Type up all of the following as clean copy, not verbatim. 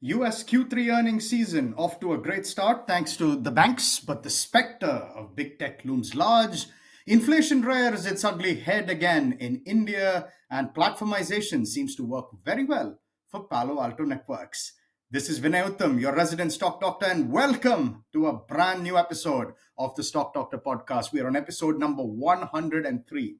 US Q3 earnings season off to a great start thanks to the banks, but the specter of big tech looms large. Inflation rears its ugly head again in India, and platformization seems to work very well for Palo Alto Networks. This is Vinay Uttam, your resident stock doctor, and welcome to a brand new episode of the Stock Doctor podcast. We are on episode number 103.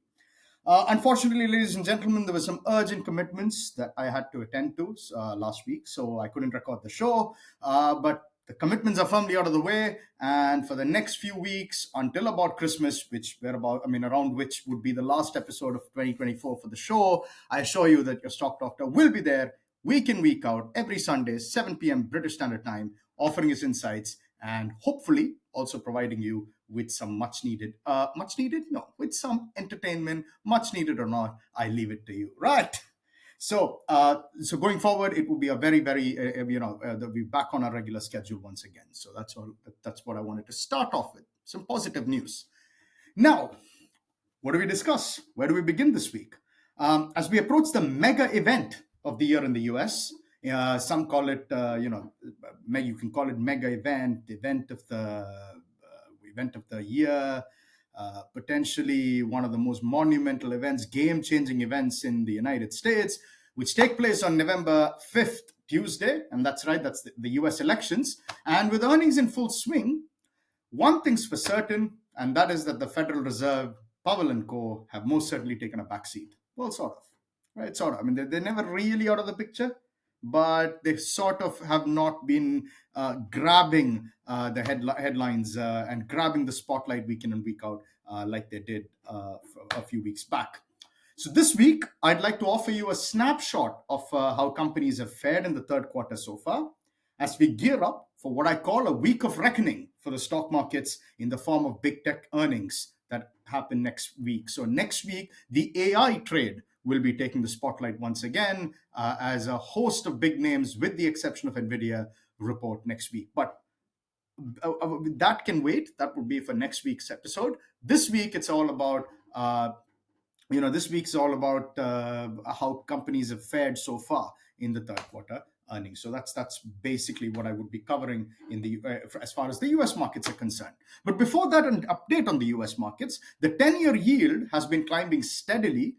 Unfortunately, ladies and gentlemen, there were some urgent commitments that I had to attend to last week, so I couldn't record the show. But the commitments are firmly out of the way, and for the next few weeks until about Christmas, around which would be the last episode of 2024 for the show, I assure you that your stock doctor will be there week in, week out, every Sunday, 7 p.m. British Standard Time, offering his insights and hopefully also providing you with some much needed? No, with some entertainment, much needed or not, I leave it to you, right? So going forward, it will be a they'll be back on our regular schedule once again. So that's all. That's what I wanted to start off with. Some positive news. Now, what do we discuss? Where do we begin this week? As we approach the mega event of the year in the US, some call it, you can call it mega event, event of the year, potentially one of the most monumental events, game-changing events in the United States, which take place on November 5th, Tuesday, and that's right, that's the US elections. And with earnings in full swing, one thing's for certain, and that is that the Federal Reserve, Powell and Co. have most certainly taken a backseat. Well, sort of, right? Sort of. I mean, they're never really out of the picture, but they sort of have not been grabbing the headlines and grabbing the spotlight week in and week out like they did a few weeks back. So this week, I'd like to offer you a snapshot of how companies have fared in the third quarter so far, as we gear up for what I call a week of reckoning for the stock markets in the form of big tech earnings that happen next week. So next week, the AI trade will be taking the spotlight once again as a host of big names, with the exception of NVIDIA, report next week. But that can wait. That would be for next week's episode. This week, it's all about this week's all about how companies have fared so far in the third quarter earnings. So that's basically what I would be covering in the as far as the US markets are concerned. But before that, an update on the US markets. The 10-year yield has been climbing steadily,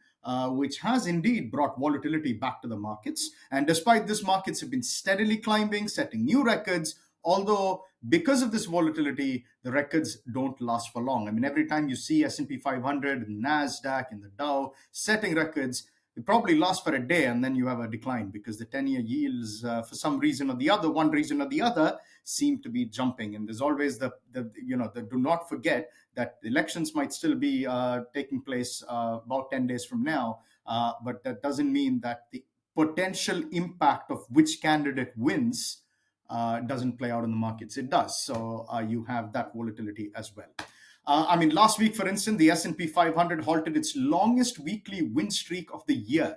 which has indeed brought volatility back to the markets. And despite this, markets have been steadily climbing, setting new records. Although, because of this volatility, the records don't last for long. I mean, every time you see S&P 500 and NASDAQ and the Dow setting records, it probably lasts for a day and then you have a decline because the 10-year yields, for some reason or the other, one reason or the other, seem to be jumping. And there's always the do not forget that elections might still be taking place about 10 days from now. But that doesn't mean that the potential impact of which candidate wins doesn't play out in the markets. It does. So you have that volatility as well. Last week, for instance, the S&P 500 halted its longest weekly win streak of the year.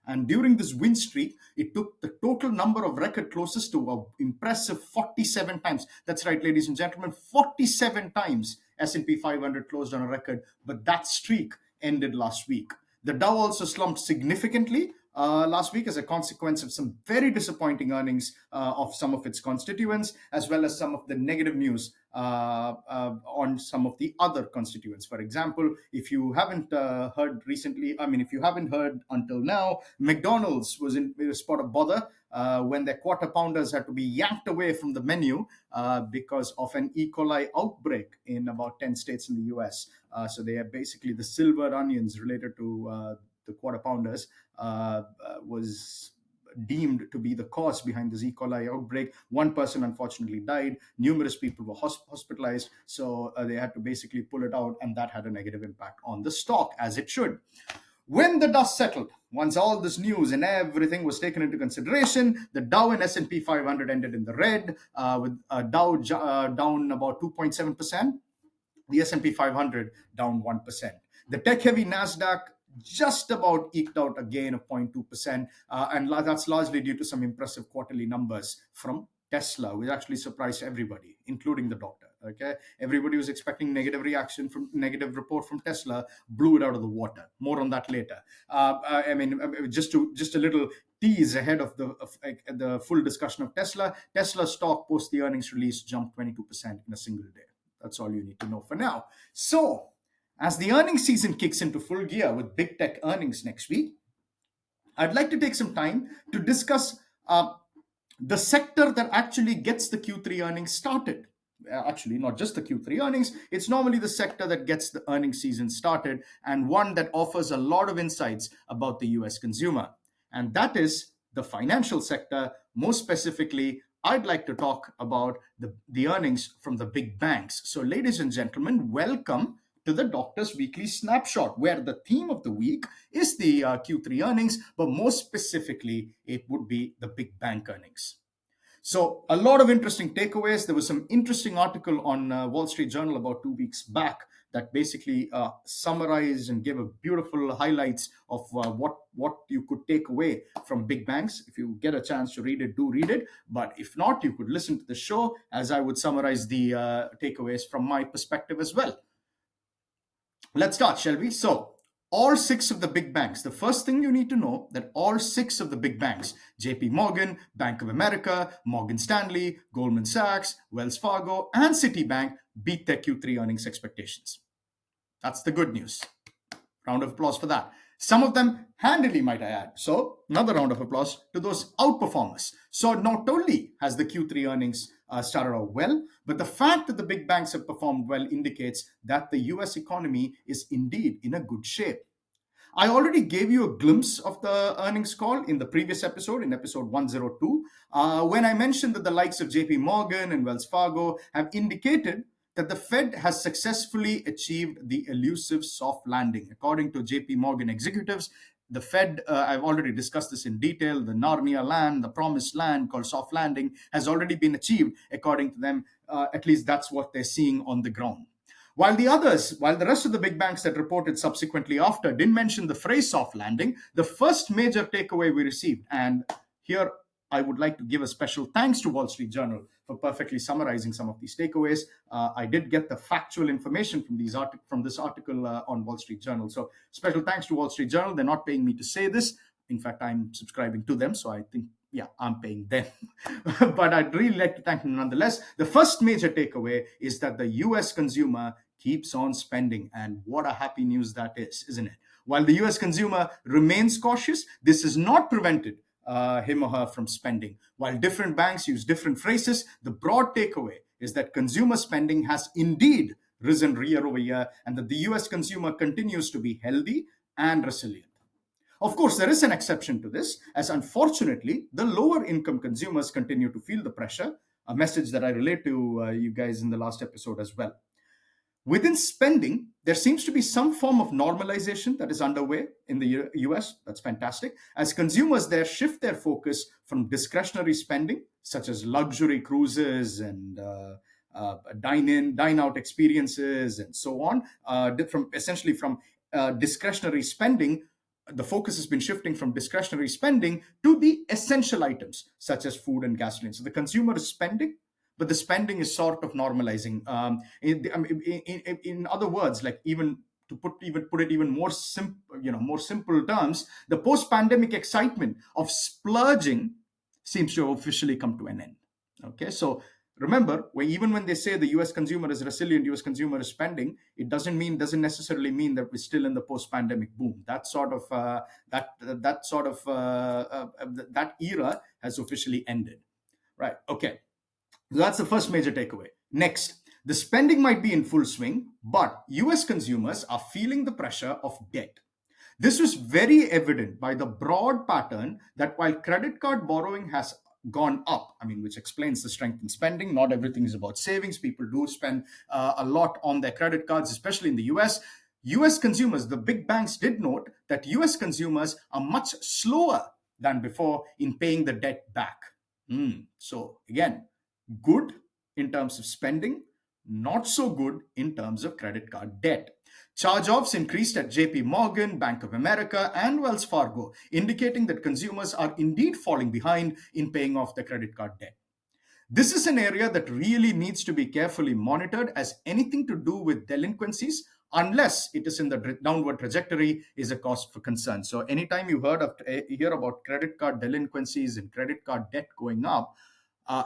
And during this win streak, it took the total number of record closes to an impressive 47 times. That's right, ladies and gentlemen, 47 times S&P 500 closed on a record. But that streak ended last week. The Dow also slumped significantly last week as a consequence of some very disappointing earnings of some of its constituents, as well as some of the negative news on some of the other constituents. For example, if you haven't heard recently, if you haven't heard until now, McDonald's was in a spot of bother when their quarter pounders had to be yanked away from the menu because of an E. coli outbreak in about 10 states in the US. So they are basically the silver onions related to the quarter pounders was deemed to be the cause behind this E. coli outbreak. One person unfortunately died. Numerous people were hospitalized. So they had to basically pull it out, and that had a negative impact on the stock, as it should. When the dust settled, once all this news and everything was taken into consideration, the Dow and S&P 500 ended in the red, with Dow down about 2.7%, the S&P 500 down 1%. The tech-heavy NASDAQ just about eked out a gain of 0.2%, and that's largely due to some impressive quarterly numbers from Tesla, which actually surprised everybody, including the doctor. Okay, everybody was expecting negative report from Tesla, blew it out of the water. More on that later. Just a little tease ahead of the full discussion of Tesla. Tesla stock post the earnings release jumped 22% in a single day. That's all you need to know for now. So, as the earnings season kicks into full gear with big tech earnings next week, I'd like to take some time to discuss the sector that actually gets the Q3 earnings started. Actually, not just the Q3 earnings, it's normally the sector that gets the earnings season started and one that offers a lot of insights about the US consumer. And that is the financial sector. More specifically, I'd like to talk about the earnings from the big banks. So, ladies and gentlemen, welcome to the Doctor's Weekly Snapshot, where the theme of the week is the Q3 earnings, but more specifically, it would be the big bank earnings. So, a lot of interesting takeaways. There was some interesting article on Wall Street Journal about 2 weeks back that basically summarized and gave a beautiful highlights of what you could take away from big banks. If you get a chance to read it, do read it. But if not, you could listen to the show as I would summarize the takeaways from my perspective as well. Let's start, shall we? So, all six of the big banks, the first thing you need to know that all six of the big banks, JP Morgan, Bank of America, Morgan Stanley, Goldman Sachs, Wells Fargo, and Citibank beat their Q3 earnings expectations. That's the good news. Round of applause for that. Some of them handily, might I add. So, another round of applause to those outperformers. So, not only has the Q3 earnings started out well, but the fact that the big banks have performed well indicates that the US economy is indeed in a good shape. I already gave you a glimpse of the earnings call in the previous episode, in episode 102, when I mentioned that the likes of JP Morgan and Wells Fargo have indicated that the Fed has successfully achieved the elusive soft landing. According to JP Morgan executives, the Fed, I've already discussed this in detail, the Narnia land, the promised land called soft landing has already been achieved. According to them, at least that's what they're seeing on the ground. While the rest of the big banks that reported subsequently after didn't mention the phrase soft landing, the first major takeaway we received, and here I would like to give a special thanks to Wall Street Journal for perfectly summarizing some of these takeaways. I did get the factual information from this article on Wall Street Journal. So special thanks to Wall Street Journal. They're not paying me to say this. In fact, I'm subscribing to them. So I think, yeah, I'm paying them. But I'd really like to thank them nonetheless. The first major takeaway is that the US consumer keeps on spending. And what a happy news that is, isn't it? While the US consumer remains cautious, this is not prevented him or her from spending. While different banks use different phrases, the broad takeaway is that consumer spending has indeed risen year over year and that the US consumer continues to be healthy and resilient. Of course, there is an exception to this, as unfortunately, the lower income consumers continue to feel the pressure, a message that I relayed to you guys in the last episode as well. Within spending, there seems to be some form of normalization that is underway in the US. That's fantastic. As consumers there shift their focus from discretionary spending, such as luxury cruises and dine-in, dine-out experiences and so on, from discretionary spending, the focus has been shifting from discretionary spending to the essential items, such as food and gasoline. So the consumer is spending, but the spending is sort of normalizing. In other words, like even to put it even more simple terms, the post-pandemic excitement of splurging seems to have officially come to an end. Okay, so remember, even when they say the U.S. consumer is resilient, U.S. consumer is spending, it doesn't necessarily mean that we're still in the post-pandemic boom. That era has officially ended. Right? Okay. That's the first major takeaway. Next, the spending might be in full swing, but US consumers are feeling the pressure of debt. This was very evident by the broad pattern that while credit card borrowing has gone up, which explains the strength in spending. Not everything is about savings. People do spend a lot on their credit cards, especially in the US. US consumers, the big banks did note that US consumers are much slower than before in paying the debt back. So again, good in terms of spending, not so good in terms of credit card debt. Charge-offs increased at JP Morgan, Bank of America, and Wells Fargo, indicating that consumers are indeed falling behind in paying off their credit card debt. This is an area that really needs to be carefully monitored, as anything to do with delinquencies unless it is in the downward trajectory, is a cause for concern. So anytime hear about credit card delinquencies and credit card debt going up,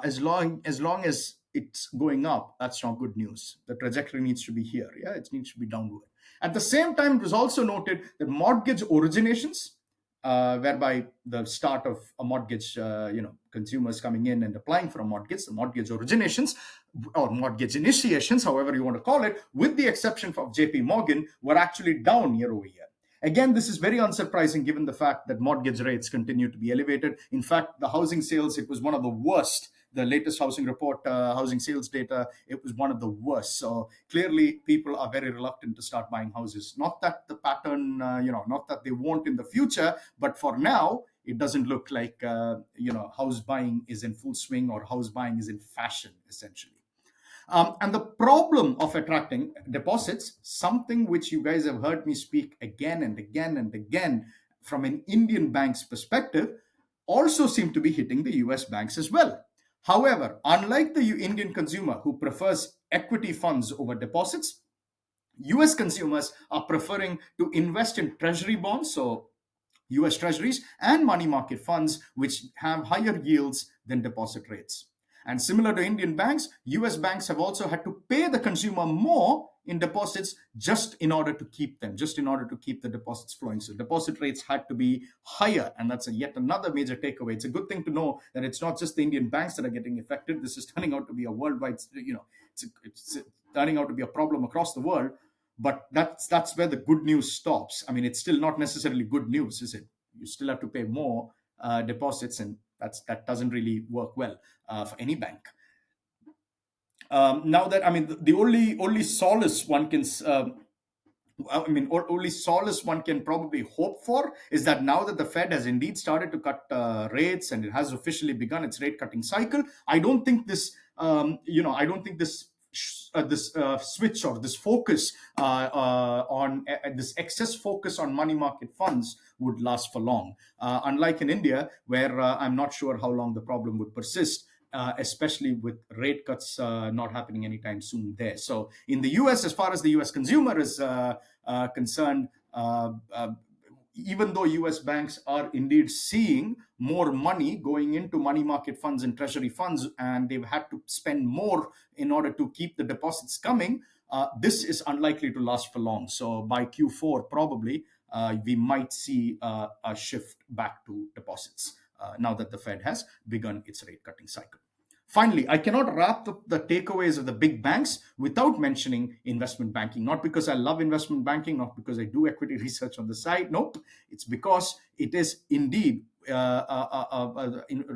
as long as it's going up, that's not good news. The trajectory needs to be here. Yeah, it needs to be downward. At the same time, it was also noted that mortgage originations, whereby the start of a mortgage, consumers coming in and applying for a mortgage, the mortgage originations or mortgage initiations, however you want to call it, with the exception of JP Morgan, were actually down year over year. Again, this is very unsurprising given the fact that mortgage rates continue to be elevated. In fact, the housing sales, it was one of the worst. The latest housing report, housing sales data, it was one of the worst. So clearly, people are very reluctant to start buying houses. Not that the pattern, not that they won't in the future, but for now, it doesn't look like, house buying is in full swing or house buying is in fashion, essentially. And the problem of attracting deposits, something which you guys have heard me speak again and again and again from an Indian bank's perspective, also seem to be hitting the US banks as well. However, unlike the Indian consumer who prefers equity funds over deposits, US consumers are preferring to invest in treasury bonds, so US treasuries, and money market funds, which have higher yields than deposit rates. And similar to Indian banks, US banks have also had to pay the consumer more in deposits just in order to keep them, just in order to keep the deposits flowing. So deposit rates had to be higher. And that's yet another major takeaway. It's a good thing to know that it's not just the Indian banks that are getting affected. This is turning out to be a worldwide, it's turning out to be a problem across the world. But that's where the good news stops. I mean, it's still not necessarily good news, is it? You still have to pay more deposits, and that doesn't really work well for any bank. Now that, I mean, the only solace one can only solace one can probably hope for is that now that the Fed has indeed started to cut rates and it has officially begun its rate cutting cycle, I don't think this switch or this focus on this excess focus on money market funds would last for long. Unlike in India, where I'm not sure how long the problem would persist. Especially with rate cuts not happening anytime soon there. So in the US, as far as the US consumer is concerned, even though US banks are indeed seeing more money going into money market funds and treasury funds, and they've had to spend more in order to keep the deposits coming, this is unlikely to last for long. So by Q4, probably, we might see a shift back to deposits. Now that the Fed has begun its rate cutting cycle. Finally, I cannot wrap up the takeaways of the big banks without mentioning investment banking. Not because I love investment banking, not because I do equity research on the side. Nope. It's because it is indeed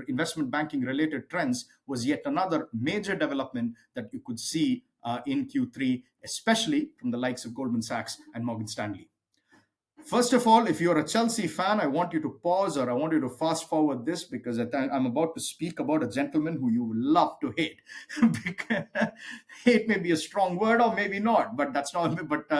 investment banking related trends was yet another major development that you could see in Q3, especially from the likes of Goldman Sachs and Morgan Stanley. First of all, if you're a Chelsea fan, I want you to pause, or I want you to fast forward this, because I'm about to speak about a gentleman who you will love to hate. Hate may be a strong word, or maybe not, but that's not. But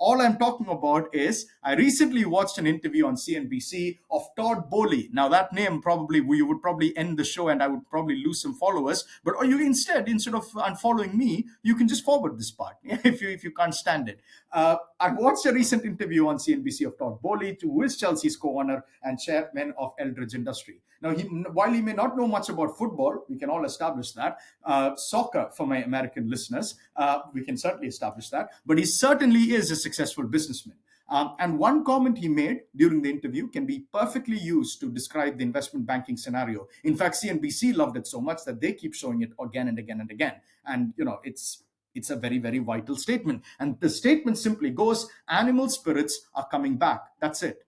all I'm talking about is I recently watched an interview on CNBC of Todd Boehly. Now that name you would probably end the show, and I would probably lose some followers. But instead of unfollowing me, you can just forward this part if you can't stand it. I watched a recent interview on CNBC of Todd Boehly, who is Chelsea's co-owner and chairman of Eldridge Industry. Now, while he may not know much about football, we can all establish that. Soccer, for my American listeners, we can certainly establish that. But he certainly is a successful businessman. And one comment he made during the interview can be perfectly used to describe the investment banking scenario. In fact, CNBC loved it so much that they keep showing it again and again and again. And, it's a very, very vital statement. And the statement simply goes, animal spirits are coming back. That's it.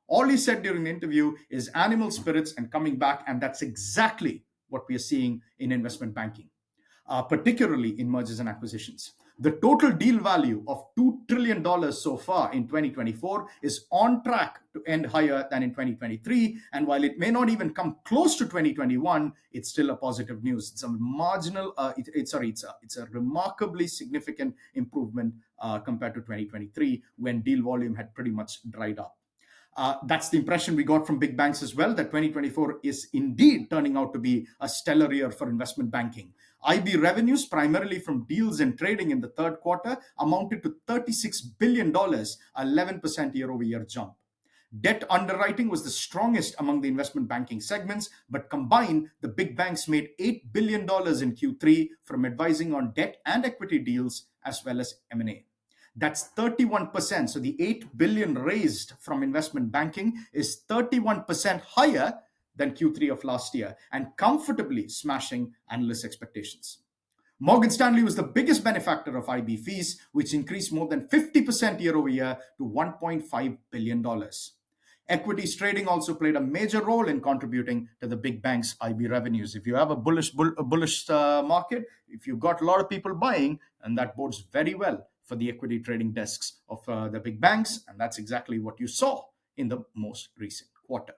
All he said during the interview is animal spirits and coming back. And that's exactly what we are seeing in investment banking, particularly in mergers and acquisitions. The total deal value of $2 trillion so far in 2024 is on track to end higher than in 2023. And while it may not even come close to 2021, it's still a positive news. It's a marginal, it's a remarkably significant improvement compared to 2023, when deal volume had pretty much dried up. That's the impression we got from big banks as well, that 2024 is indeed turning out to be a stellar year for investment banking. IB revenues, primarily from deals and trading in the third quarter, amounted to $36 billion, 11% year over year jump. Debt underwriting was the strongest among the investment banking segments, but combined, the big banks made $8 billion in Q3 from advising on debt and equity deals as well as M&A. That's 31%. So the 8 billion raised from investment banking is 31% higher than Q3 of last year and comfortably smashing analyst expectations. Morgan Stanley was the biggest benefactor of IB fees, which increased more than 50% year over year to $1.5 billion. Equities trading also played a major role in contributing to the big banks' IB revenues. If you have a bullish market, if you've got a lot of people buying, and that bodes very well for the equity trading desks of the big banks, and that's exactly what you saw in the most recent quarter.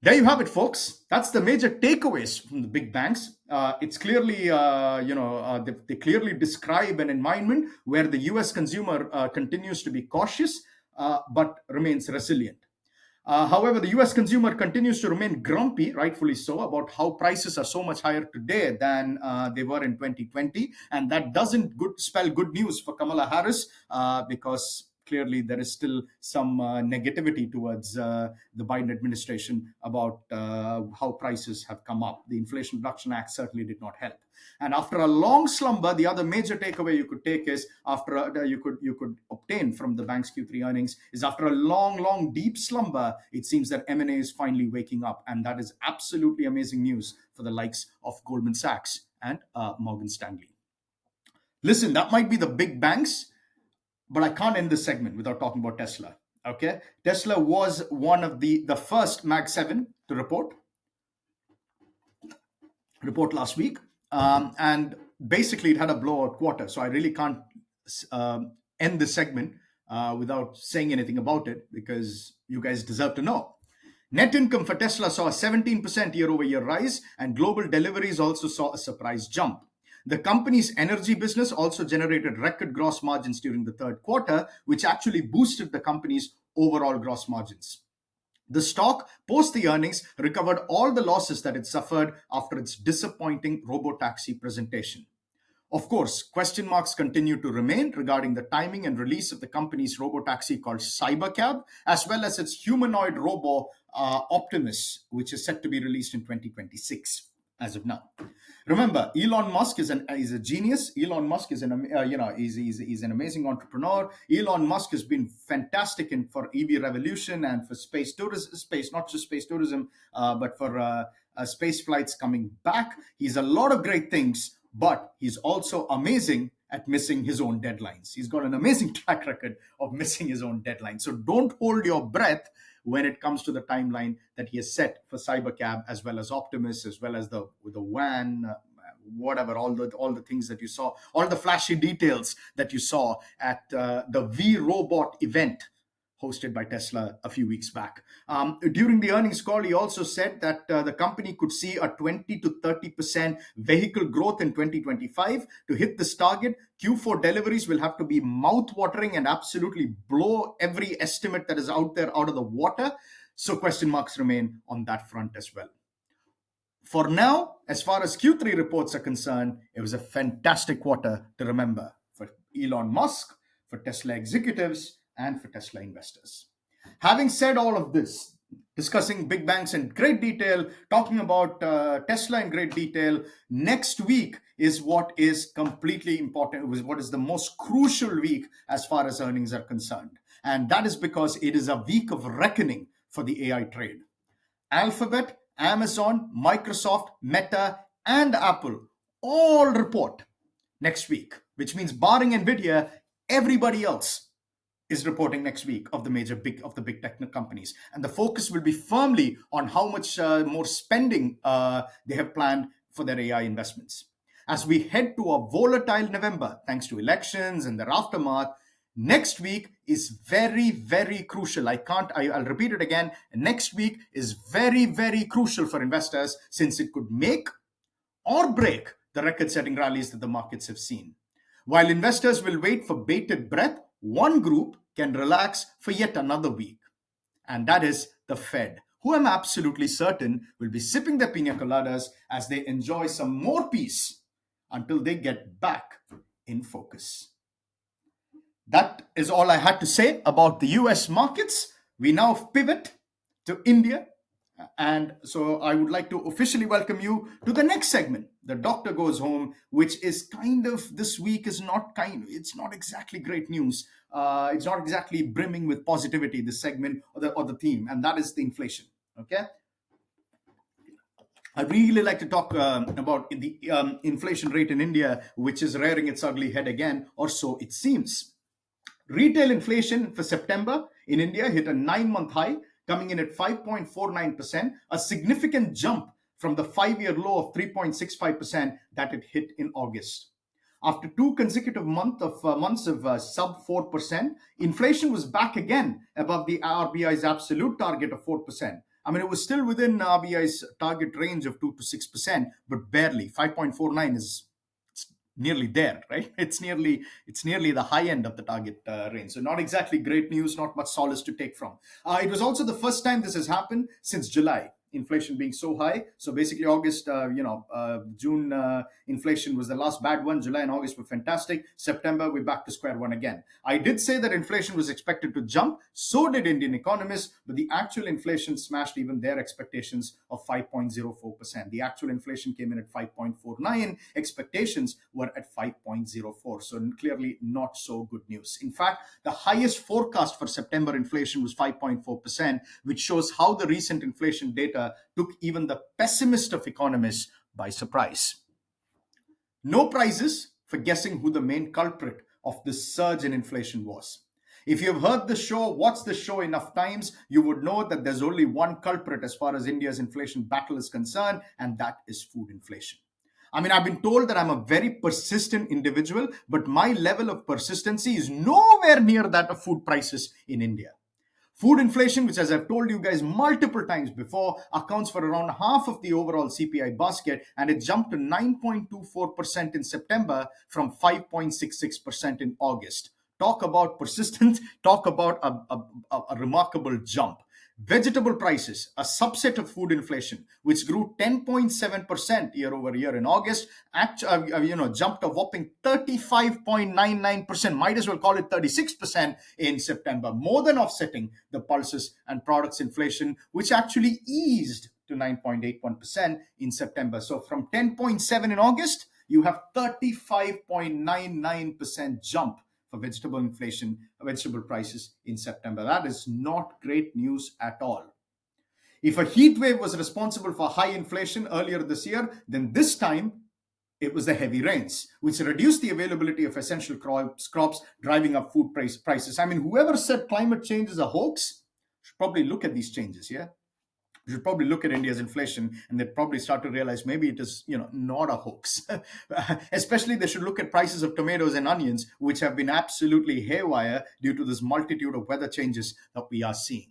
There you have it, folks. That's the major takeaways from the big banks. It's clearly, they clearly describe an environment where the U.S. consumer continues to be cautious, but remains resilient. However, the US consumer continues to remain grumpy, rightfully so, about how prices are so much higher today than they were in 2020. And that doesn't spell good news for Kamala Harris, because clearly there is still some negativity towards the Biden administration about how prices have come up. The Inflation Reduction Act certainly did not help. And after a long slumber, the other major takeaway you could take is you could obtain from the bank's Q3 earnings is after a long, deep slumber, it seems that M&A is finally waking up, and that is absolutely amazing news for the likes of Goldman Sachs and Morgan Stanley. Listen, that might be the big banks, but I can't end this segment without talking about Tesla. Okay, Tesla was one of the first Mag 7 to report last week. And basically, it had a blowout quarter. So I really can't end the segment without saying anything about it, because you guys deserve to know. Net income for Tesla saw a 17% year-over-year rise, and global deliveries also saw a surprise jump. The company's energy business also generated record gross margins during the third quarter, which actually boosted the company's overall gross margins. The stock, post the earnings, recovered all the losses that it suffered after its disappointing robotaxi presentation. Of course, question marks continue to remain regarding the timing and release of the company's robotaxi called Cybercab, as well as its humanoid robo Optimus, which is set to be released in 2026 as of now. Remember, Elon Musk is a genius. Elon Musk is he's an amazing entrepreneur. Elon Musk has been fantastic for EV revolution and for space tourism, not just space tourism, but for space flights coming back. He's a lot of great things, but he's also amazing at missing his own deadlines. He's got an amazing track record of missing his own deadlines. So don't hold your breath when it comes to the timeline that he has set for Cybercab, as well as Optimus, as well as the WAN, whatever, all the things that you saw, all the flashy details that you saw at the V Robot event hosted by Tesla a few weeks back. During the earnings call, he also said that the company could see a 20 to 30% vehicle growth in 2025. To hit this target, Q4 deliveries will have to be mouth-watering and absolutely blow every estimate that is out there out of the water. So question marks remain on that front as well. For now, as far as Q3 reports are concerned, it was a fantastic quarter to remember for Elon Musk, for Tesla executives, and for Tesla investors. Having said all of this, discussing big banks in great detail, talking about Tesla in great detail, next week is what is completely important, what is the most crucial week as far as earnings are concerned. And that is because it is a week of reckoning for the AI trade. Alphabet, Amazon, Microsoft, Meta, and Apple all report next week, which means barring NVIDIA, everybody else is reporting next week of the big technical companies. And the focus will be firmly on how much more spending they have planned for their AI investments. As we head to a volatile November, thanks to elections and their aftermath, next week is very, very crucial. I'll repeat it again. Next week is very, very crucial for investors, since it could make or break the record-setting rallies that the markets have seen. While investors will wait for bated breath, one group can relax for yet another week. and that is the Fed, who I'm absolutely certain will be sipping their pina coladas as they enjoy some more peace until they get back in focus. That is all I had to say about the US markets. We now pivot to India. And so I would like to officially welcome you to the next segment, The Doctor Goes Home, which is kind of this week is not it's not exactly great news. It's not exactly brimming with positivity, this segment or the theme, and that is the inflation. Okay. I really like to talk about the inflation rate in India, which is rearing its ugly head again, or so it seems. Retail inflation for September in India hit a 9-month high, coming in at 5.49%, a significant jump from the 5-year low of 3.65% that it hit in August. After two consecutive months of sub 4%, inflation was back again above the RBI's absolute target of 4%. I mean, it was still within RBI's target range of 2 to 6%, but barely. 5.49 is nearly there, right? It's nearly the high end of the target range. So not exactly great news, not much solace to take from. It was also the first time this has happened since July. Inflation being so high. So basically, August, June inflation was the last bad one. July and August were fantastic. September, we're back to square one again. I did say that inflation was expected to jump. So did Indian economists, but the actual inflation smashed even their expectations of 5.04%. The actual inflation came in at 5.49. Expectations were at 5.04. So clearly not so good news. In fact, the highest forecast for September inflation was 5.4%, which shows how the recent inflation data took even the pessimist of economists by surprise. No prizes for guessing who the main culprit of this surge in inflation was. If you've heard the show, watched the show enough times, you would know that there's only one culprit as far as India's inflation battle is concerned, and that is food inflation. I mean, I've been told that I'm a very persistent individual, but my level of persistency is nowhere near that of food prices in India. Food inflation, which, as I've told you guys multiple times before, accounts for around half of the overall CPI basket, and it jumped to 9.24% in September from 5.66% in August. Talk about persistent, talk about a remarkable jump. Vegetable prices, a subset of food inflation, which grew 10.7% year over year in August, jumped a whopping 35.99%, might as well call it 36% in September, more than offsetting the pulses and products inflation, which actually eased to 9.81% in September. So from 10.7 in August, you have 35.99% jump for vegetable prices in September. That is not great news at all. If a heat wave was responsible for high inflation earlier this year, then this time it was the heavy rains, which reduced the availability of essential crops, driving up food prices. I mean, whoever said climate change is a hoax should probably look at these changes, yeah? You should probably look at India's inflation, and they'd probably start to realize maybe it is, not a hoax. Especially they should look at prices of tomatoes and onions, which have been absolutely haywire due to this multitude of weather changes that we are seeing.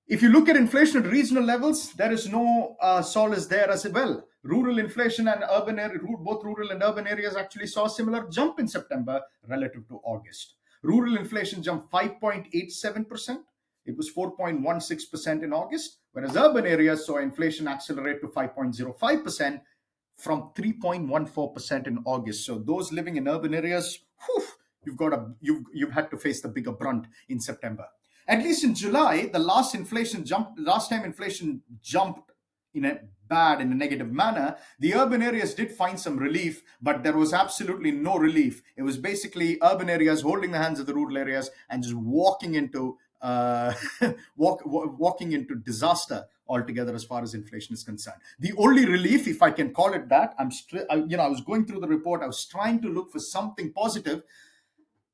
If you look at inflation at regional levels, there is no solace there as well. Rural inflation and both rural and urban areas actually saw a similar jump in September relative to August. Rural inflation jumped 5.87%. It was 4.16% in August, whereas urban areas saw inflation accelerate to 5.05% from 3.14% in August. So those living in urban areas, you've had to face the bigger brunt in September. At least in July, the last time inflation jumped in a negative manner, the urban areas did find some relief, but there was absolutely no relief. It was basically urban areas holding the hands of the rural areas and just walking into disaster altogether as far as inflation is concerned. The only relief, if I can call it that, I was going through the report, I was trying to look for something positive,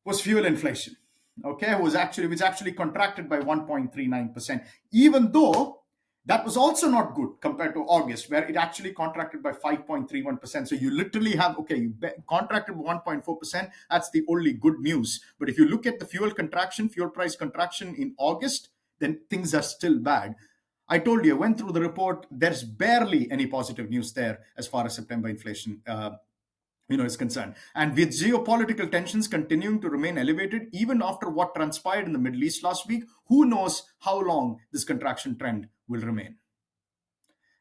was fuel inflation. Okay, which actually contracted by 1.39%, even though that was also not good compared to August, where it actually contracted by 5.31%. So you literally have, contracted by 1.4%. That's the only good news. But if you look at the fuel price contraction in August, then things are still bad. I told you, I went through the report. There's barely any positive news there as far as September inflation is concerned. And with geopolitical tensions continuing to remain elevated even after what transpired in the Middle East last week, who knows how long this contraction trend will remain.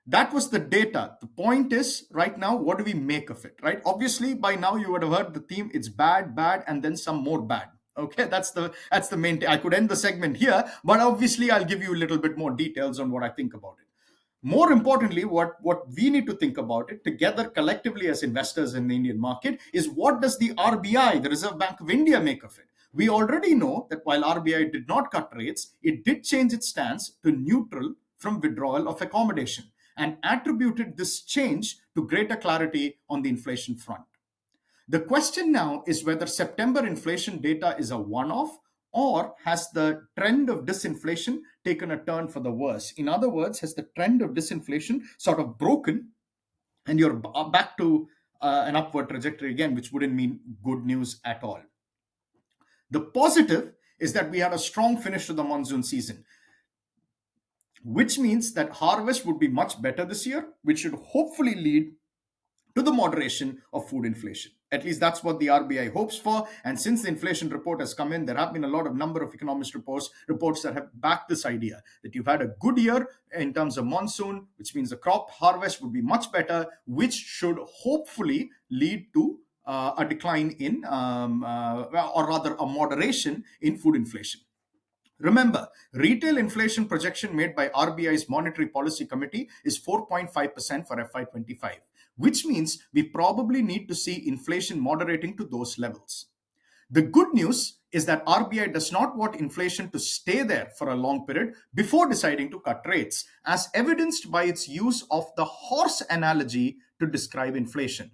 That was the data. The point is, right now, what do we make of it, right? Obviously, by now you would have heard the theme. It's bad, bad, and then some more bad. Okay, that's the main. I could end the segment here, but obviously I'll give you a little bit more details on what I think about it. More importantly, what we need to think about it together collectively as investors in the Indian market is, what does the RBI, the Reserve Bank of India, make of it? We already know that while RBI did not cut rates, it did change its stance to neutral from withdrawal of accommodation and attributed this change to greater clarity on the inflation front. The question now is whether September inflation data is a one off, or has the trend of disinflation taken a turn for the worse? In other words, has the trend of disinflation sort of broken and you're back to an upward trajectory again, which wouldn't mean good news at all? The positive is that we had a strong finish to the monsoon season, which means that harvest would be much better this year, which should hopefully lead to the moderation of food inflation. At least that's what the RBI hopes for. And since the inflation report has come in, there have been a lot of number of economist reports that have backed this idea that you've had a good year in terms of monsoon, which means the crop harvest would be much better, which should hopefully lead to a decline in, or rather a moderation in food inflation. Remember, retail inflation projection made by RBI's Monetary Policy Committee is 4.5% for FY25, which means we probably need to see inflation moderating to those levels. The good news is that RBI does not want inflation to stay there for a long period before deciding to cut rates, as evidenced by its use of the horse analogy to describe inflation,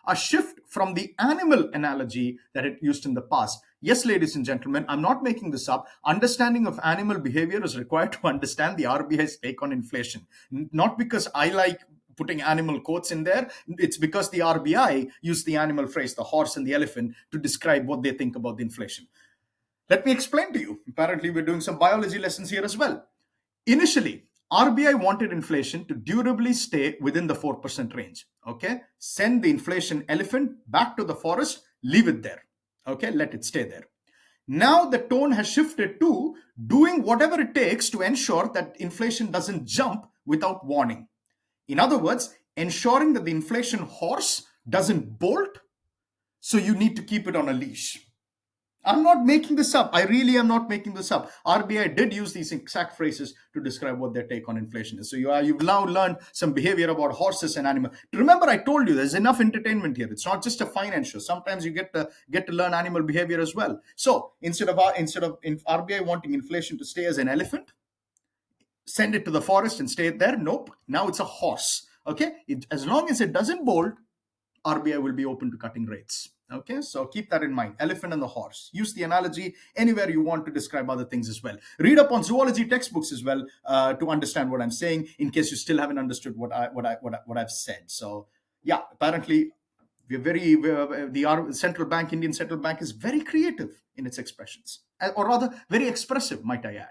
a shift from the animal analogy that it used in the past. Yes, ladies and gentlemen, I'm not making this up. Understanding of animal behavior is required to understand the RBI's take on inflation. Not because I like putting animal quotes in there. It's because the RBI used the animal phrase, the horse and the elephant, to describe what they think about the inflation. Let me explain to you. Apparently, we're doing some biology lessons here as well. Initially, RBI wanted inflation to durably stay within the 4% range. Okay, send the inflation elephant back to the forest, leave it there. Okay, let it stay there. Now the tone has shifted to doing whatever it takes to ensure that inflation doesn't jump without warning. In other words, ensuring that the inflation horse doesn't bolt, so you need to keep it on a leash. I'm not making this up. I really am not making this up. RBI did use these exact phrases to describe what their take on inflation is. So you've now learned some behavior about horses and animals. Remember, I told you there's enough entertainment here. It's not just a finance show. Sometimes you get to learn animal behavior as well. So instead of RBI wanting inflation to stay as an elephant, send it to the forest and stay there. Nope. Now it's a horse. Okay. As long as it doesn't bolt, RBI will be open to cutting rates. Okay, so keep that in mind. Elephant and the horse. Use the analogy anywhere you want to describe other things as well. Read up on zoology textbooks as well to understand what I'm saying, in case you still haven't understood what I've said. So yeah, apparently the central bank, Indian central bank, is very creative in its expressions, or rather very expressive, might I add.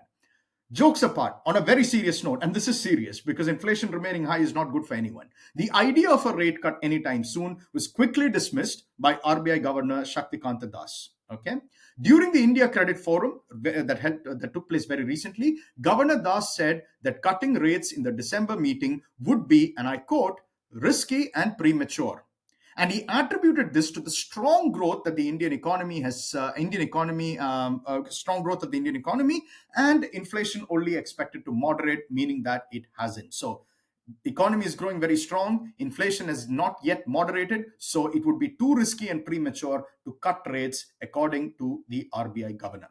Jokes apart, on a very serious note, and this is serious because inflation remaining high is not good for anyone. The idea of a rate cut anytime soon was quickly dismissed by RBI Governor Shaktikanta Das. Okay, during the India Credit Forum that took place very recently, Governor Das said that cutting rates in the December meeting would be, and I quote, risky and premature. And he attributed this to the strong growth that the Indian economy has, strong growth of the Indian economy, and inflation only expected to moderate, meaning that it hasn't. So the economy is growing very strong. Inflation has not yet moderated. So it would be too risky and premature to cut rates, according to the RBI governor.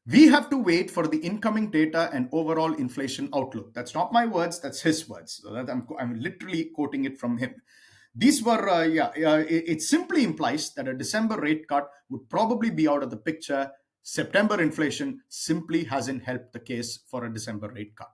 We have to wait for the incoming data and overall inflation outlook. That's not my words, that's his words. So that I'm literally quoting it from him. These were, it simply implies that a December rate cut would probably be out of the picture. September inflation simply hasn't helped the case for a December rate cut.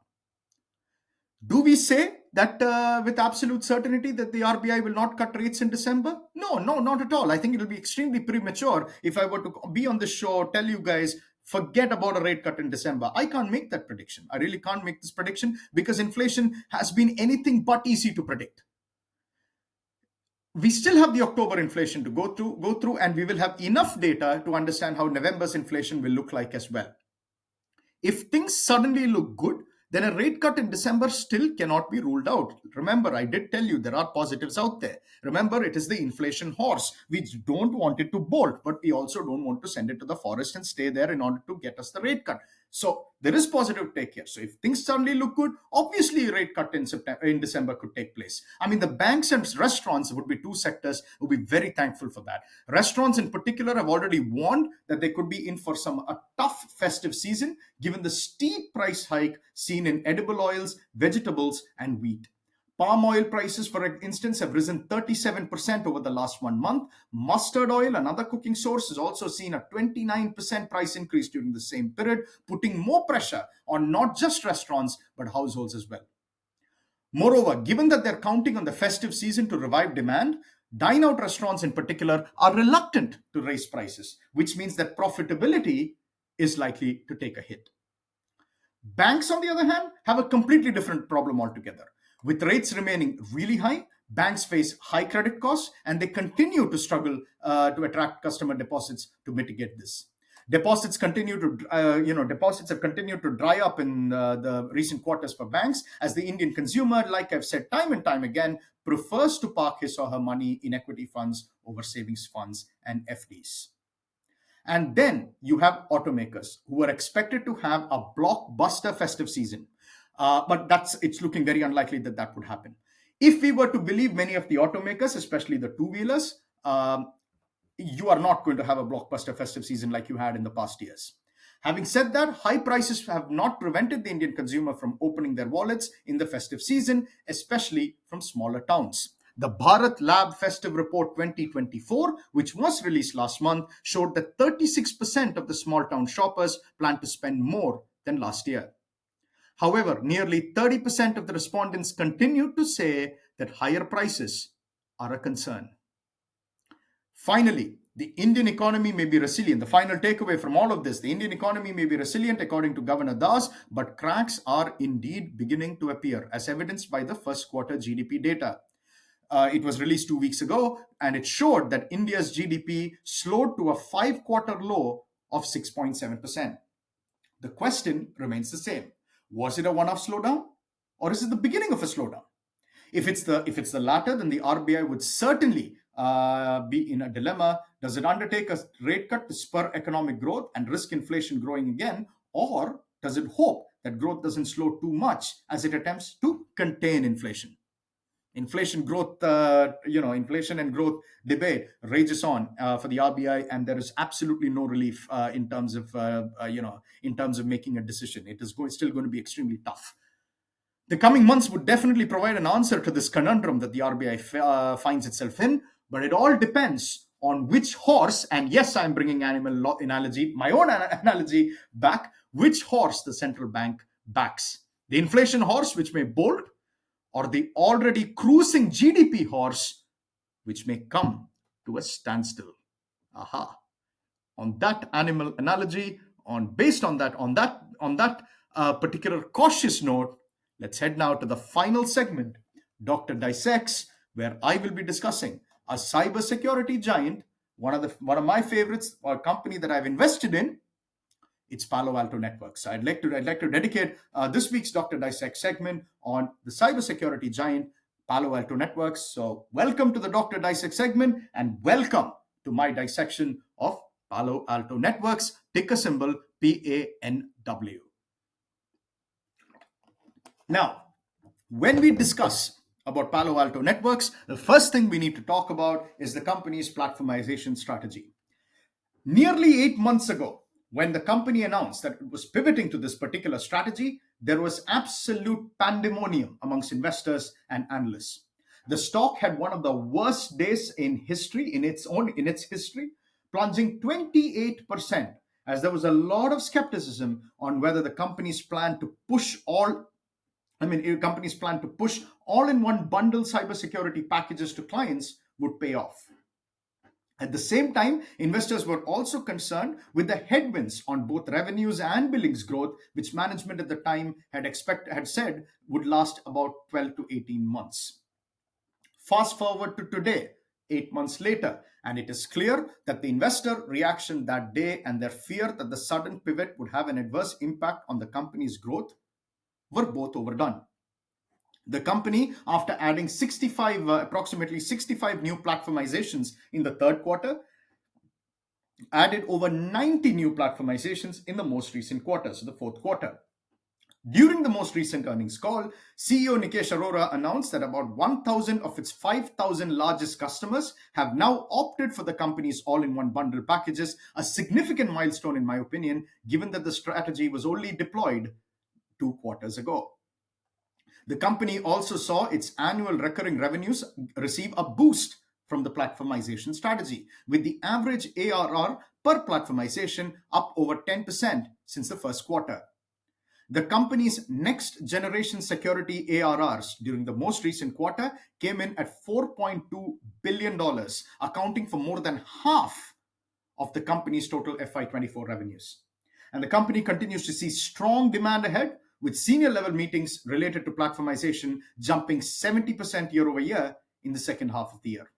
Do we say that with absolute certainty that the RBI will not cut rates in December? No, not at all. I think it will be extremely premature if I were to be on the show, tell you guys, forget about a rate cut in December. I can't make that prediction. I really can't make this prediction because inflation has been anything but easy to predict. we still have the October inflation to go through, and we will have enough data to understand how November's inflation will look like as well. If things suddenly look good, then a rate cut in December still cannot be ruled out. Remember, I did tell you there are positives out there. Remember, it is the inflation horse. We don't want it to bolt, but we also don't want to send it to the forest and stay there in order to get us the rate cut. So there is positive take here. So if things suddenly look good, obviously a rate cut in December could take place. I mean, the banks and restaurants would be two sectors who would be very thankful for that. Restaurants in particular have already warned that they could be in for a tough festive season given the steep price hike seen in edible oils, vegetables, and wheat. Palm oil prices, for instance, have risen 37% over the last 1 month. Mustard oil, another cooking source, has also seen a 29% price increase during the same period, putting more pressure on not just restaurants, but households as well. Moreover, given that they're counting on the festive season to revive demand, dine-out restaurants in particular are reluctant to raise prices, which means that profitability is likely to take a hit. Banks, on the other hand, have a completely different problem altogether. With rates remaining really high, banks face high credit costs and they continue to struggle to attract customer deposits to mitigate this. Deposits have continued to dry up in the recent quarters for banks as the Indian consumer, like I've said time and time again, prefers to park his or her money in equity funds over savings funds and FDs. And then you have automakers who are expected to have a blockbuster festive season. But it's looking very unlikely that that would happen. If we were to believe many of the automakers, especially the two-wheelers, you are not going to have a blockbuster festive season like you had in the past years. Having said that, high prices have not prevented the Indian consumer from opening their wallets in the festive season, especially from smaller towns. The Bharat Lab Festive Report 2024, which was released last month, showed that 36% of the small town shoppers plan to spend more than last year. However, nearly 30% of the respondents continued to say that higher prices are a concern. Finally, the Indian economy may be resilient. The final takeaway from all of this, the Indian economy may be resilient according to Governor Das, but cracks are indeed beginning to appear, as evidenced by the first quarter GDP data. It was released 2 weeks ago, and it showed that India's GDP slowed to a 5-quarter low of 6.7%. The question remains the same. Was it a one-off slowdown, or is it the beginning of a slowdown? If it's the latter, then the RBI would certainly be in a dilemma. Does it undertake a rate cut to spur economic growth and risk inflation growing again, or does it hope that growth doesn't slow too much as it attempts to contain inflation? Inflation and growth debate rages on for the RBI, and there is absolutely no relief in terms of making a decision. It is still going to be extremely tough. The coming months would definitely provide an answer to this conundrum that the RBI finds itself in, but it all depends on which horse, and yes, I'm bringing animal analogy, my own analogy back, which horse the central bank backs. The inflation horse, which may bolt, or the already cruising GDP horse, which may come to a standstill. Aha. On that animal analogy, based on that particular cautious note, let's head now to the final segment, Dr. Dissects, where I will be discussing a cybersecurity giant, one of my favorites, or a company that I've invested in. It's Palo Alto Networks. I'd like to dedicate this week's Dr. Dissect segment on the cybersecurity giant Palo Alto Networks. So welcome to the Dr. Dissect segment, and welcome to my dissection of Palo Alto Networks, ticker symbol PANW. Now, when we discuss about Palo Alto Networks, the first thing we need to talk about is the company's platformization strategy. Nearly 8 months ago, when the company announced that it was pivoting to this particular strategy, there was absolute pandemonium amongst investors and analysts. The stock had one of the worst days in history, in its history, plunging 28%, as there was a lot of skepticism on whether the company's plan to push all-in-one bundle cybersecurity packages to clients would pay off. At the same time, investors were also concerned with the headwinds on both revenues and billings growth, which management at the time had said would last about 12 to 18 months. Fast forward to today, 8 months later. And it is clear that the investor reaction that day and their fear that the sudden pivot would have an adverse impact on the company's growth were both overdone. The company, after adding approximately 65 new platformizations in the third quarter, added over 90 new platformizations in the most recent quarter, so the fourth quarter. During the most recent earnings call, CEO Nikesh Arora announced that about 1,000 of its 5,000 largest customers have now opted for the company's all-in-one bundle packages, a significant milestone in my opinion, given that the strategy was only deployed 2 quarters ago. The company also saw its annual recurring revenues receive a boost from the platformization strategy, with the average ARR per platformization up over 10% since the first quarter. The company's next generation security ARRs during the most recent quarter came in at $4.2 billion, accounting for more than half of the company's total FY24 revenues. And the company continues to see strong demand ahead, with senior level meetings related to platformization jumping 70% year over year in the second half of the year.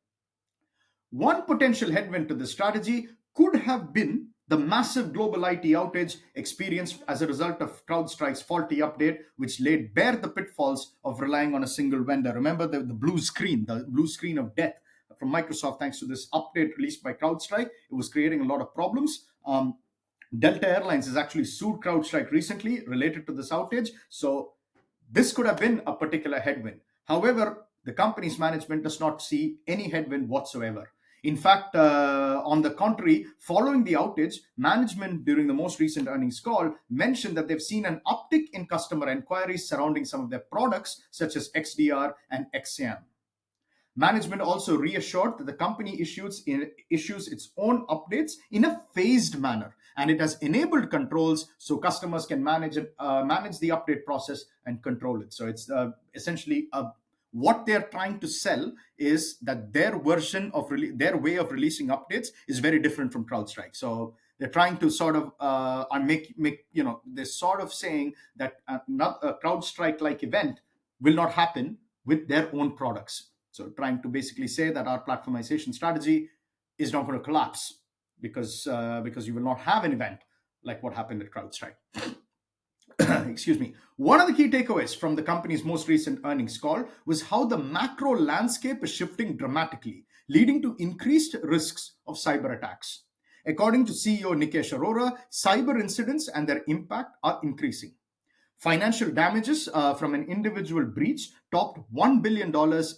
One potential headwind to this strategy could have been the massive global IT outage experienced as a result of CrowdStrike's faulty update, which laid bare the pitfalls of relying on a single vendor. Remember the blue screen of death from Microsoft, thanks to this update released by CrowdStrike. It was creating a lot of problems. Delta Airlines has actually sued CrowdStrike recently related to this outage. So this could have been a particular headwind. However, the company's management does not see any headwind whatsoever. In fact, on the contrary, following the outage, management during the most recent earnings call mentioned that they've seen an uptick in customer inquiries surrounding some of their products, such as XDR and XSIAM. Management also reassured that the company issues its own updates in a phased manner, and it has enabled controls so customers can manage the update process and control it. So it's essentially what they're trying to sell is that their version of their way of releasing updates is very different from CrowdStrike. So they're trying to sort of they're sort of saying that not a CrowdStrike-like event will not happen with their own products. So trying to basically say that our platformization strategy is not going to collapse because you will not have an event like what happened at CrowdStrike. Excuse me. One of the key takeaways from the company's most recent earnings call was how the macro landscape is shifting dramatically, leading to increased risks of cyber attacks. According to CEO Nikesh Arora, cyber incidents and their impact are increasing. Financial damages from an individual breach topped $1 billion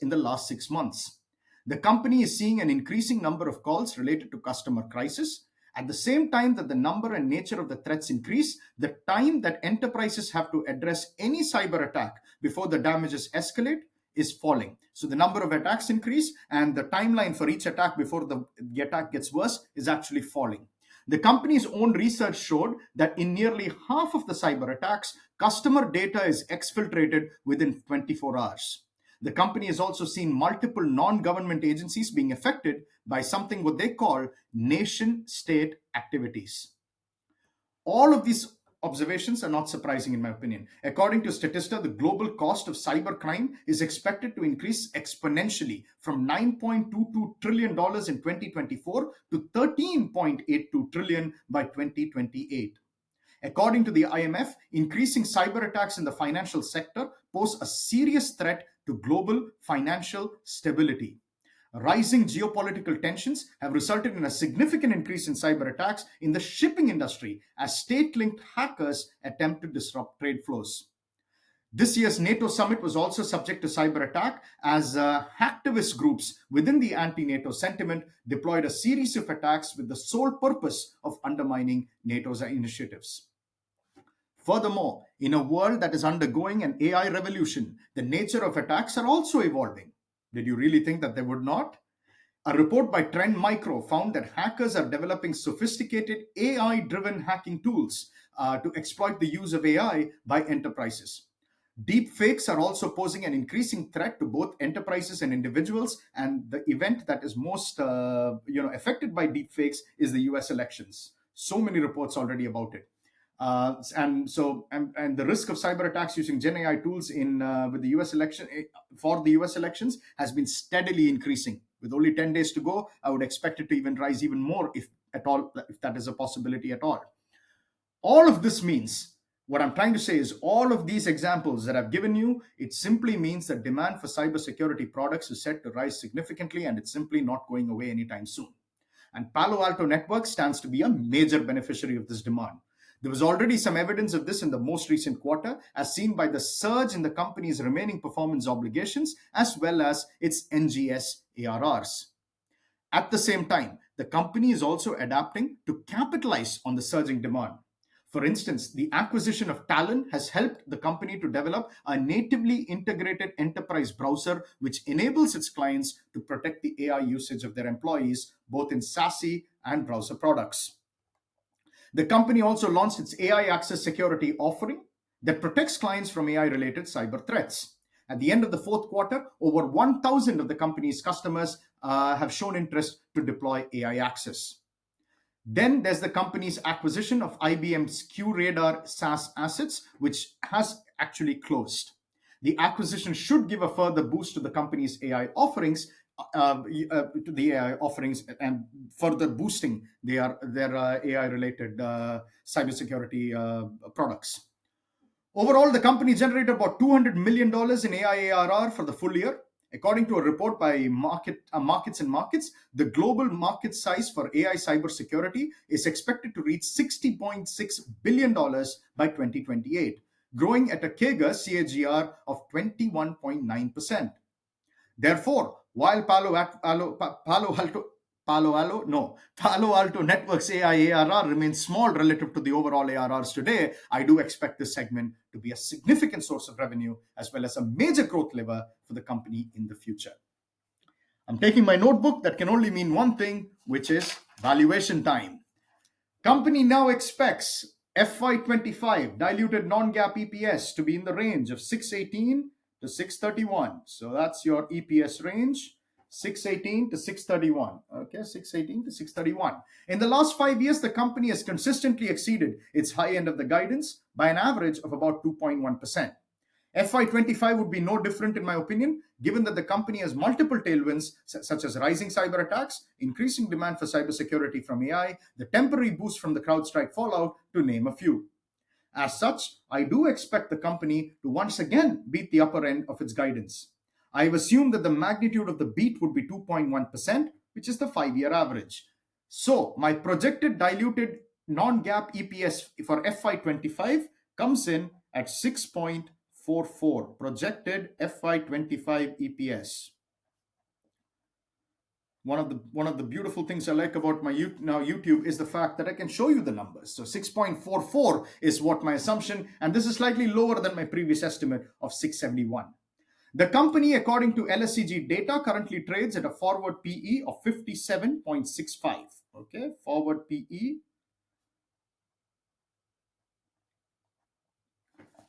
in the last 6 months. The company is seeing an increasing number of calls related to customer crisis. At the same time that the number and nature of the threats increase, the time that enterprises have to address any cyber attack before the damages escalate is falling. So the number of attacks increase, and the timeline for each attack before the attack gets worse is actually falling. The company's own research showed that in nearly half of the cyber attacks, customer data is exfiltrated within 24 hours. The company has also seen multiple non-government agencies being affected by something what they call nation-state activities. All of these observations are not surprising in my opinion. According to Statista, the global cost of cybercrime is expected to increase exponentially from $9.22 trillion in 2024 to $13.82 trillion by 2028. According to the IMF, increasing cyber attacks in the financial sector pose a serious threat to global financial stability. Rising geopolitical tensions have resulted in a significant increase in cyber attacks in the shipping industry as state-linked hackers attempt to disrupt trade flows. This year's NATO summit was also subject to cyber attack as hacktivist groups within the anti-NATO sentiment deployed a series of attacks with the sole purpose of undermining NATO's initiatives. Furthermore, in a world that is undergoing an AI revolution, the nature of attacks are also evolving. Did you really think that they would not? A report by Trend Micro found that hackers are developing sophisticated AI-driven hacking tools to exploit the use of AI by enterprises. Deep fakes are also posing an increasing threat to both enterprises and individuals, and the event that is most affected by deep fakes is the US elections. So many reports already about it. And the risk of cyber attacks using Gen AI tools with the US election for the US elections has been steadily increasing. With only 10 days to go, I would expect it to even rise even more, if at all, if that is a possibility at all. All of this means, what I'm trying to say is, all of these examples that I've given you, it simply means that demand for cybersecurity products is set to rise significantly, and it's simply not going away anytime soon. And Palo Alto Networks stands to be a major beneficiary of this demand. There was already some evidence of this in the most recent quarter, as seen by the surge in the company's remaining performance obligations as well as its NGS ARRs. At the same time, the company is also adapting to capitalize on the surging demand. For instance, the acquisition of Talon has helped the company to develop a natively integrated enterprise browser which enables its clients to protect the AI usage of their employees, both in SASE and browser products. The company also launched its AI Access Security offering that protects clients from AI related cyber threats. At the end of the fourth quarter, over 1,000 of the company's customers have shown interest to deploy AI Access. Then there's the company's acquisition of IBM's QRadar SaaS assets, which has actually closed. The acquisition should give a further boost to the company's AI offerings, to the AI offerings, and further boosting their AI-related cybersecurity products. Overall, the company generated about $200 million in AI ARR for the full year. According to a report by Markets and Markets, the global market size for AI cybersecurity is expected to reach $60.6 billion by 2028, growing at a CAGR of 21.9%. Therefore, while Palo Alto Networks AI ARR remains small relative to the overall ARRs today, I do expect this segment to be a significant source of revenue as well as a major growth lever for the company in the future. I'm taking my notebook that can only mean one thing, which is valuation time. Company now expects FY25 diluted non-GAAP EPS to be in the range of 618 to 631. So that's your EPS range. 618 to 631. Okay, 618 to 631. In the last 5 years, the company has consistently exceeded its high end of the guidance by an average of about 2.1%. FY25 would be no different, in my opinion, given that the company has multiple tailwinds, such as rising cyber attacks, increasing demand for cybersecurity from AI, the temporary boost from the CrowdStrike fallout, to name a few. As such, I do expect the company to once again beat the upper end of its guidance. I've assumed that the magnitude of the beat would be 2.1%, which is the 5-year average. So my projected diluted non-GAAP EPS for FY25 comes in at 6.44, projected FY25 EPS. One of the beautiful things I like about my YouTube is the fact that I can show you the numbers. So 6.44 is what my assumption, and this is slightly lower than my previous estimate of 671. The company, according to LSEG data, currently trades at a forward PE of 57.65. Okay, forward PE.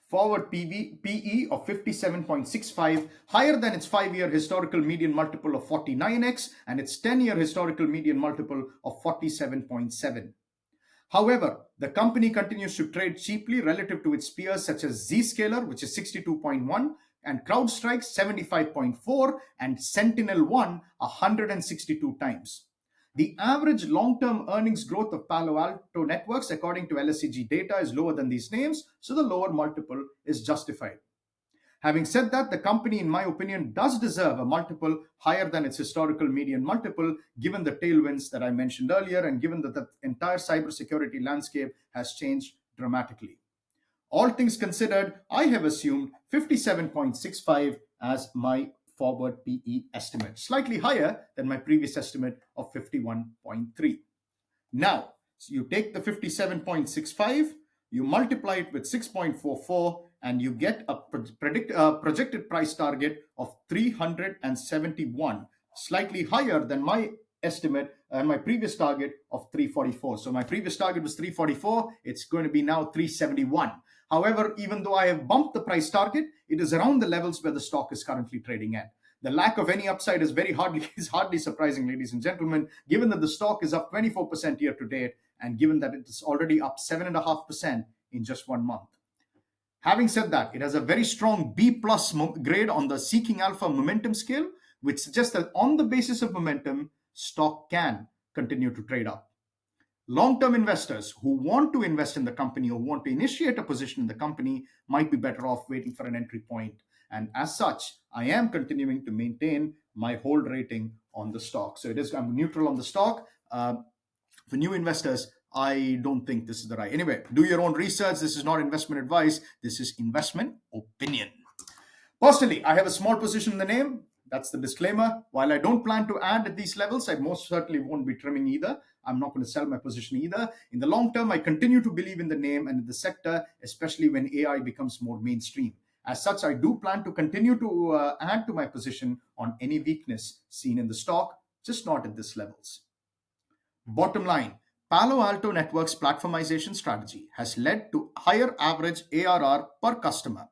Forward PE of 57.65, higher than its 5-year historical median multiple of 49x and its 10-year historical median multiple of 47.7. However, the company continues to trade cheaply relative to its peers such as Zscaler, which is 62.1, and CrowdStrike 75.4, and Sentinel-1 162 times. The average long-term earnings growth of Palo Alto Networks, according to LSEG data, is lower than these names, so the lower multiple is justified. Having said that, the company, in my opinion, does deserve a multiple higher than its historical median multiple, given the tailwinds that I mentioned earlier and given that the entire cybersecurity landscape has changed dramatically. All things considered, I have assumed 57.65 as my forward PE estimate, slightly higher than my previous estimate of 51.3. Now, so you take the 57.65, you multiply it with 6.44, and you get a projected price target of 371, slightly higher than my estimate and my previous target of 344. So my previous target was 344. It's going to be now 371. However, even though I have bumped the price target, it is around the levels where the stock is currently trading at. The lack of any upside is hardly surprising, ladies and gentlemen, given that the stock is up 24% year to date, and given that it is already up 7.5% in just 1 month. Having said that, it has a very strong B+ grade on the Seeking Alpha momentum scale, which suggests that on the basis of momentum, stock can continue to trade up. Long-term investors who want to invest in the company or want to initiate a position in the company might be better off waiting for an entry point. And as such, I am continuing to maintain my hold rating on the stock. So I'm neutral on the stock. For new investors, I don't think this is the right. Anyway, do your own research. This is not investment advice. This is investment opinion. Personally, I have a small position in the name. That's the disclaimer. While I don't plan to add at these levels, I most certainly won't be trimming either. I'm not going to sell my position either. In the long term, I continue to believe in the name and in the sector, especially when AI becomes more mainstream. As such, I do plan to continue to add to my position on any weakness seen in the stock, just not at these levels. Bottom line, Palo Alto Networks' platformization strategy has led to higher average ARR per customer,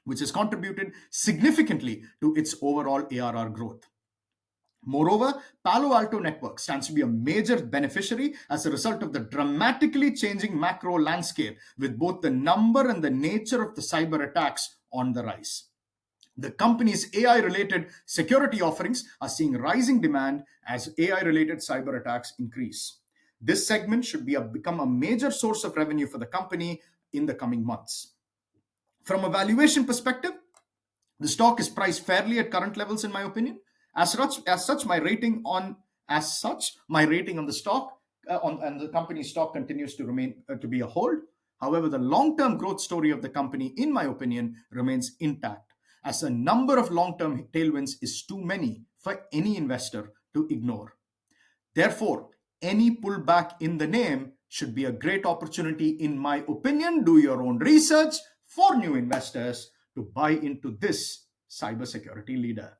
which has contributed significantly to its overall ARR growth. Moreover, Palo Alto Networks stands to be a major beneficiary as a result of the dramatically changing macro landscape, with both the number and the nature of the cyber attacks on the rise. The company's AI-related security offerings are seeing rising demand as AI-related cyber attacks increase. This segment should become a major source of revenue for the company in the coming months. From a valuation perspective, the stock is priced fairly at current levels, in my opinion. As such, my rating on the stock and the company's stock continues to remain to be a hold. However, the long-term growth story of the company, in my opinion, remains intact, as the number of long-term tailwinds is too many for any investor to ignore. Therefore, any pullback in the name should be a great opportunity, in my opinion. Do your own research for new investors to buy into this cybersecurity leader.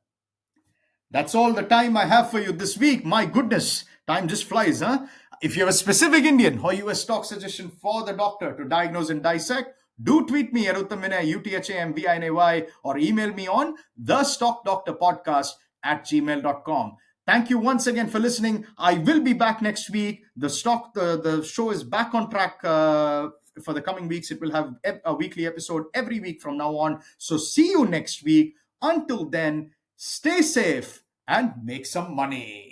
That's all the time I have for you this week. My goodness, time just flies, huh? If you have a specific Indian or US stock suggestion for the doctor to diagnose and dissect, do tweet me at Uttamvinay, UTHAMVINAY, or email me on thestockdoctorpodcast@gmail.com. Thank you once again for listening. I will be back next week. The show is back on track for the coming weeks. It will have a weekly episode every week from now on. So see you next week. Until then, stay safe and make some money.